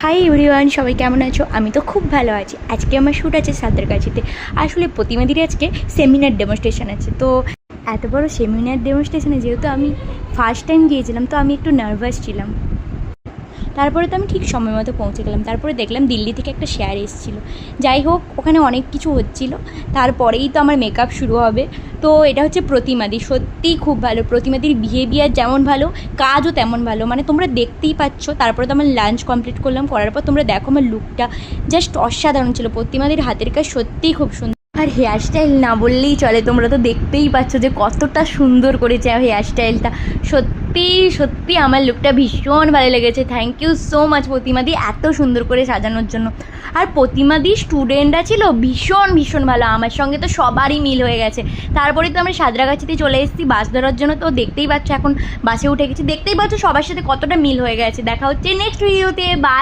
Hi everyone, সবাই কেমন আছো? আমি তো খুব ভালো আছি। আজকে আমার শ্যুট আছে সাঁতরাগাছিতে। আসলে প্রতিমাদির আজকে সেমিনার ডেমনস্ট্রেশন আছে। তো এত বড় সেমিনার ডেমনস্ট্রেশনে যেহেতু আমি ফার্স্ট টাইম গিয়েছিলাম, তো আমি একটু নার্ভাস ছিলাম। তারপরে তো আমি ঠিক সময় মতো পৌঁছে গেলাম। তারপরে দেখলাম দিল্লি থেকে একটা শেয়ার এসেছিলো। যাই হোক, ওখানে অনেক কিছু হচ্ছিলো। তারপরেই তো আমার মেকআপ শুরু হবে। তো এটা হচ্ছে প্রতিমাদি, সত্যিই খুব ভালো। প্রতিমাদির বিহেভিয়ার যেমন ভালো, কাজও তেমন ভালো, মানে তোমরা দেখতেই পাচ্ছ। তারপরে তো আমার লাঞ্চ কমপ্লিট করলাম, করার পর তোমরা দেখো আমার লুকটা জাস্ট অসাধারণ ছিল। প্রতিমাদির হাতের কাজ সত্যিই খুব সুন্দর। আর হেয়ার স্টাইল না বললেই চলে, তোমরা তো দেখতেই পাচ্ছ যে কতটা সুন্দর করেছে হেয়ার স্টাইলটা। সত্যি সত্যি আমার লুকটা ভীষণ ভালো লেগেছে। থ্যাংক ইউ সো মাচ প্রতিমাদি, এত সুন্দর করে সাজানোর জন্য। আর প্রতিমাদি স্টুডেন্টরা ছিল ভীষণ ভীষণ ভালো, আমার সঙ্গে তো সবারই মিল হয়ে গেছে। তারপরে তো আমরা সাঁতরাগাছিতে চলে এসেছি বাস ধরার জন্য। তো দেখতেই পাচ্ছ এখন বাসে উঠে গেছি, দেখতেই পাচ্ছ সবার সাথে কতটা মিল হয়ে গেছে। দেখা হচ্ছে নেক্সট ভিডিওতে। বাই।